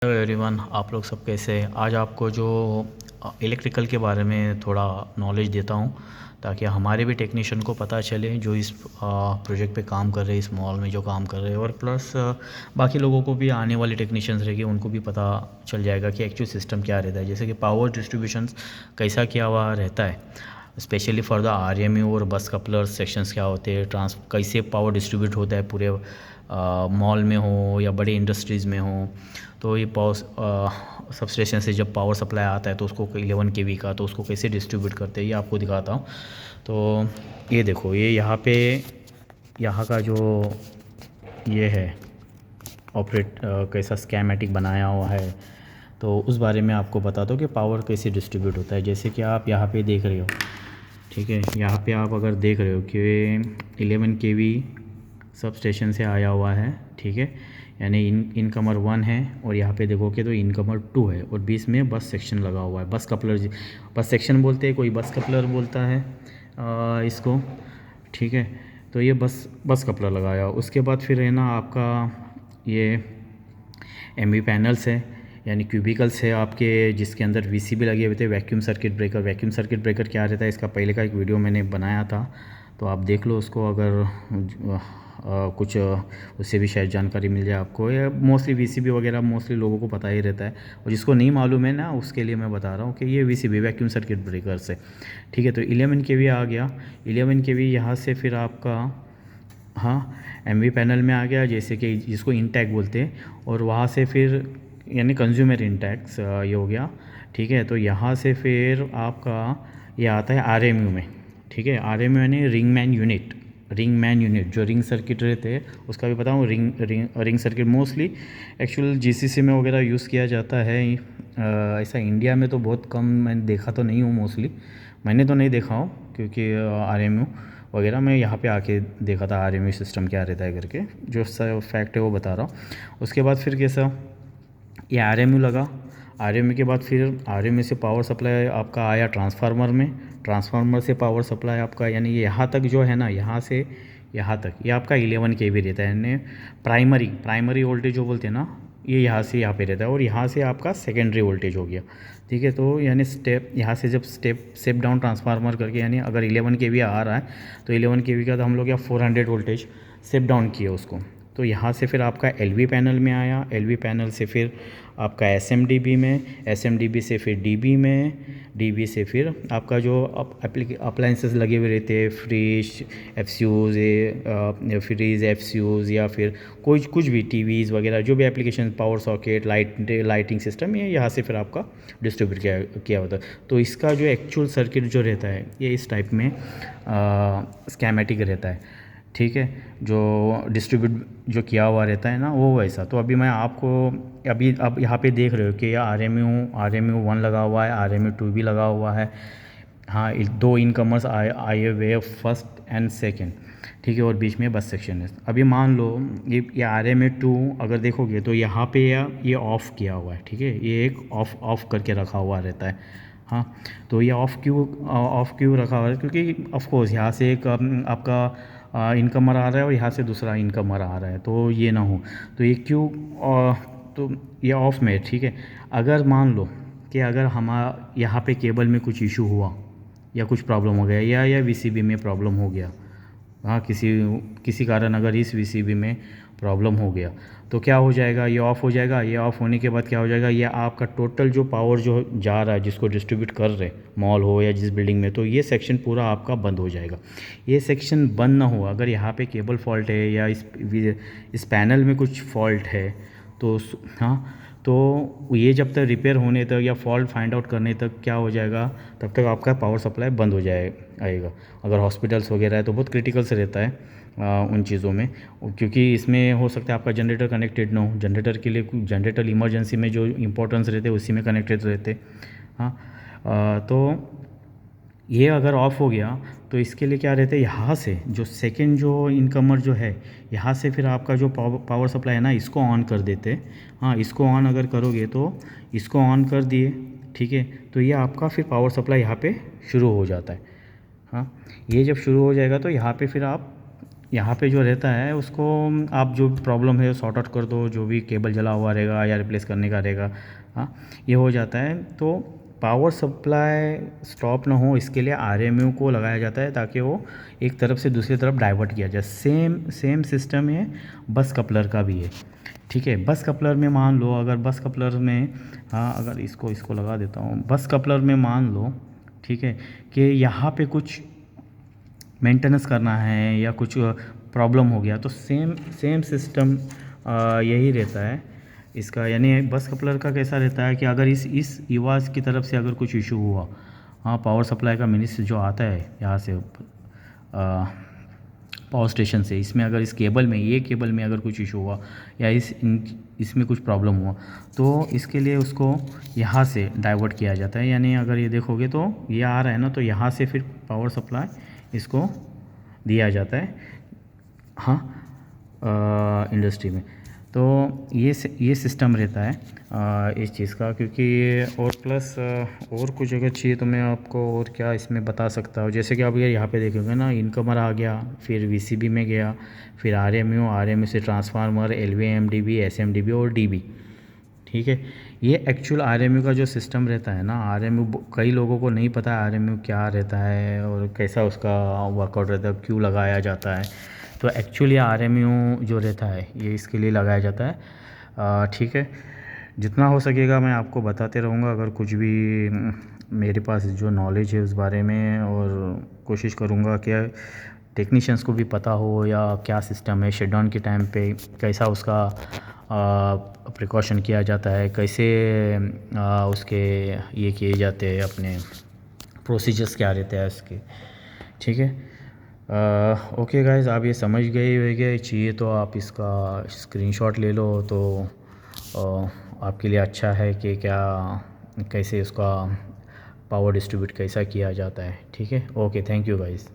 Hello everyone, आप लोग सब कैसे हैं। आज आपको जो इलेक्ट्रिकल के बारे में थोड़ा नॉलेज देता हूं, ताकि हमारे भी टेक्नीशियन को पता चले जो इस प्रोजेक्ट पे काम कर रहे हैं, इस मॉल में जो काम कर रहे हैं, और प्लस बाकी लोगों को भी, आने वाले टेक्नीशियंस रहेंगे, उनको भी पता चल जाएगा कि एक्चुअल सिस्टम क्या रहता है। जैसे कि पावर डिस्ट्रीब्यूशन कैसा किया हुआ रहता है, स्पेशली फॉर द आरएमयू और बस कपलर सेक्शंस क्या होते हैं, कैसे पावर डिस्ट्रीब्यूट होता है पूरे मॉल में हो या बड़े इंडस्ट्रीज़ में हो। तो ये पावर सब स्टेशन से जब पावर सप्लाई आता है तो उसको 11 केवी का, तो उसको कैसे डिस्ट्रीब्यूट करते हैं ये आपको दिखाता हूँ। तो ये देखो, ये यहाँ पे यहाँ का जो ये है ऑपरेट कैसा स्कीमेटिक बनाया हुआ है, तो उस बारे में आपको बताता हूँ कि पावर कैसे डिस्ट्रीब्यूट होता है। जैसे कि आप यहाँ पे देख रहे हो, ठीक है, यहाँ पे आप अगर देख रहे हो कि 11 केवी सब स्टेशन से आया हुआ है, ठीक है, यानी इनकमर 1 है, और यहाँ पे देखोगे तो इनकमर 2 है, और बीच में बस सेक्शन लगा हुआ है। बस कपलर, बस सेक्शन बोलते हैं, कोई बस कपलर बोलता है इसको, ठीक है। तो ये बस कपलर लगाया। उसके बाद फिर है ना आपका ये एमवी पैनल्स है, यानी क्यूबिकल्स है आपके, जिसके अंदर वीसीबी लगे हुए थे। Vacuum circuit breaker, vacuum circuit breaker क्या रहता है, इसका पहले का एक वीडियो मैंने बनाया था, तो आप देख लो उसको, अगर कुछ उससे भी शायद जानकारी मिल जाए आपको। या मोस्टली वीसीबी वगैरह मोस्टली लोगों को पता ही रहता है, और जिसको नहीं मालूम है ना, उसके लिए मैं बता रहा हूँ कि ये वीसीबी वैक्यूम सर्किट ब्रेकर से, ठीक है। तो 11 केवी आ गया, 11 केवी यहाँ से फिर आपका, हाँ, एमवी पैनल में आ गया, जैसे कि जिसको इंटैक बोलते हैं, और वहाँ से फिर यानी कंज्यूमर इंटैक्स ये हो गया, ठीक है। तो यहाँ से फिर आपका ये आता है आरएमयू में, ठीक है। आरएमयू यानी रिंगमैन यूनिट, जो रिंग सर्किट रहते हैं उसका भी बताऊँ। Ring circuit mostly actual GCC में वगैरह यूज़ किया जाता है। ऐसा इंडिया में तो बहुत कम मैंने देखा तो नहीं हूँ, मोस्टली मैंने तो नहीं देखा हूँ, क्योंकि आरएमयू वगैरह मैं यहाँ पे आके देखा था आरएमयू सिस्टम क्या रहता है करके, जो फैक्ट है वो बता रहा हूँ। उसके बाद फिर कैसा, ये आरएमयू लगा, आरएमयू के बाद फिर आरएमयू से पावर सप्लाई आपका आया ट्रांसफार्मर में, ट्रांसफार्मर से पावर सप्लाई आपका, यानी ये यहाँ तक जो है ना, यहाँ से यहाँ तक ये आपका 11 केवी रहता है, यानी प्राइमरी वोल्टेज जो बोलते हैं ना, ये यहाँ से यहाँ पे रहता है, और यहाँ से आपका सेकेंडरी वोल्टेज हो गया, ठीक है। तो यानी स्टेप यहाँ से जब स्टेप डाउन ट्रांसफार्मर करके, यानी अगर 11 केवी आ रहा है तो 11 केवी का तो हम लोग या 400 वोल्टेज स्टेप डाउन किया उसको। तो यहाँ से फिर आपका एलवी पैनल में आया, एलवी पैनल से फिर आपका एसएमडीबी में, एसएमडीबी से फिर डीबी में, डीबी से फिर आपका जो अप्लाइंसेस लगे हुए रहते हैं, फ्रिज, एफसीयूज़, फ्रीज एफसीयूज़, या फिर कुछ भी टीवीज़ वगैरह, जो भी application, power socket, lighting system, ये यहाँ से फिर आपका डिस्ट्रीब्यूट किया होता है। तो इसका जो एक्चुअल सर्किट जो रहता है ये इस टाइप में स्कीमेटिक रहता है, ठीक है। जो डिस्ट्रीब्यूट जो किया हुआ रहता है ना, वो वैसा। तो अभी मैं आपको, अभी आप यहाँ पे देख रहे हो कि आरएमयू 1 लगा हुआ है, आरएमयू 2 भी लगा हुआ है, हाँ। 2 इनकमर्स आए हुए, फर्स्ट एंड सेकंड, ठीक है, और बीच में बस सेक्शन है। अभी मान लो ये आरएमयू 2 अगर देखोगे तो यहाँ पे ये ऑफ़ किया हुआ है, ठीक है, ये एक ऑफ करके रखा हुआ रहता है, हाँ। तो ये ऑफ़ क्यों रखा हुआ है, क्योंकि ऑफ कोर्स यहाँ से एक आपका इनकमर आ रहा है और यहाँ से दूसरा इनकमर आ रहा है, तो ये ना हो, तो ये क्यों तो ये ऑफ में, ठीक है। अगर मान लो कि अगर यहाँ पे केबल में कुछ इशू हुआ, या कुछ प्रॉब्लम हो गया, या वीसीबी में प्रॉब्लम हो गया, हाँ, किसी कारण अगर इस वीसीबी में प्रॉब्लम हो गया, तो क्या हो जाएगा, ये ऑफ़ हो जाएगा। ये ऑफ़ होने के बाद क्या हो जाएगा, ये आपका टोटल जो पावर जो जा रहा है, जिसको डिस्ट्रीब्यूट कर रहे, मॉल हो या जिस बिल्डिंग में, तो ये सेक्शन पूरा आपका बंद हो जाएगा। ये सेक्शन बंद ना हो, अगर यहाँ पे केबल फॉल्ट है या इस पैनल में कुछ फॉल्ट है, तो हाँ, तो ये जब तक रिपेयर होने तक या फॉल्ट फाइंड आउट करने तक क्या हो जाएगा, तब तक आपका पावर सप्लाई बंद हो आएगा। अगर हॉस्पिटल्स वगैरह है तो बहुत क्रिटिकल से रहता है उन चीज़ों में, क्योंकि इसमें हो सकता है आपका जनरेटर कनेक्टेड ना हो। जनरेटर के लिए, जनरेटर इमरजेंसी में जो इंपॉर्टेंस रहते हैं उसी में कनेक्टेड रहते, हाँ। तो ये अगर ऑफ़ हो गया तो इसके लिए क्या रहता है, यहाँ से जो सेकंड जो इनकमर जो है, यहाँ से फिर आपका जो पावर सप्लाई है ना, इसको ऑन कर देते, हाँ। इसको ऑन अगर करोगे तो इसको ऑन कर दिए, ठीक है, तो ये आपका फिर पावर सप्लाई यहाँ पे शुरू हो जाता है, हाँ। ये जब शुरू हो जाएगा तो यहाँ पे फिर आप यहाँ पे जो रहता है उसको आप जो भी प्रॉब्लम है सॉर्ट आउट कर दो, जो भी केबल जला हुआ रहेगा या रिप्लेस करने का रहेगा, हाँ ये हो जाता है। तो पावर सप्लाई स्टॉप ना हो इसके लिए आरएमयू को लगाया जाता है ताकि वो एक तरफ से दूसरी तरफ डाइवर्ट किया जाए। सेम सिस्टम है बस कपलर का भी है, ठीक है। बस कपलर में मान लो अगर बस कपलर में, हाँ अगर इसको लगा देता हूँ, बस कपलर में मान लो, ठीक है, कि यहाँ पे कुछ मेंटेनेंस करना है या कुछ प्रॉब्लम हो गया तो सेम सिस्टम यही रहता है इसका। यानी बस कपलर का कैसा रहता है कि अगर इस ईवाज़ की तरफ से अगर कुछ इशू हुआ, हाँ पावर सप्लाई का मिनिस्ट्री जो आता है यहाँ से पावर स्टेशन से, इसमें अगर इस केबल में, ये केबल में अगर कुछ इशू हुआ या इसमें कुछ प्रॉब्लम हुआ तो इसके लिए उसको यहाँ से डाइवर्ट किया जाता है। यानी अगर ये देखोगे तो ये आ रहा है ना, तो यहाँ से फिर पावर सप्लाई इसको दिया जाता है, हाँ इंडस्ट्री में। तो ये सिस्टम रहता है इस चीज़ का। क्योंकि और प्लस और कुछ अगर चाहिए तो मैं आपको और क्या इसमें बता सकता हूँ। जैसे कि आप ये यहाँ पे देखोगे ना, इनकमर आ गया, फिर वीसीबी में गया, फिर आरएमयू से ट्रांसफार्मर, एलवीएमडीबी, एसएमडीबी और डीबी, ठीक है। ये एक्चुअल आरएमयू का जो सिस्टम रहता है ना, आरएमयू कई लोगों को नहीं पता है आरएमयू क्या रहता है और कैसा उसका वर्कआउट रहता है, क्यों लगाया जाता है। तो एक्चुअली आरएमयू जो रहता है ये इसके लिए लगाया जाता है, ठीक है। जितना हो सकेगा मैं आपको बताते रहूँगा, अगर कुछ भी मेरे पास जो नॉलेज है उस बारे में, और कोशिश करूँगा कि टेक्नीशियंस को भी पता हो या क्या सिस्टम है शटडाउन के टाइम पे, कैसा उसका प्रिकॉशन किया जाता है, कैसे उसके ये किए जाते हैं, अपने प्रोसीजर्स क्या रहते हैं उसके, ठीक है। ओके गाइस, आप ये समझ गए होंगे, चाहिए तो आप इसका स्क्रीनशॉट ले लो तो आपके लिए अच्छा है कि क्या कैसे उसका पावर डिस्ट्रीब्यूट कैसा किया जाता है, ठीक है। Okay, thank you guys.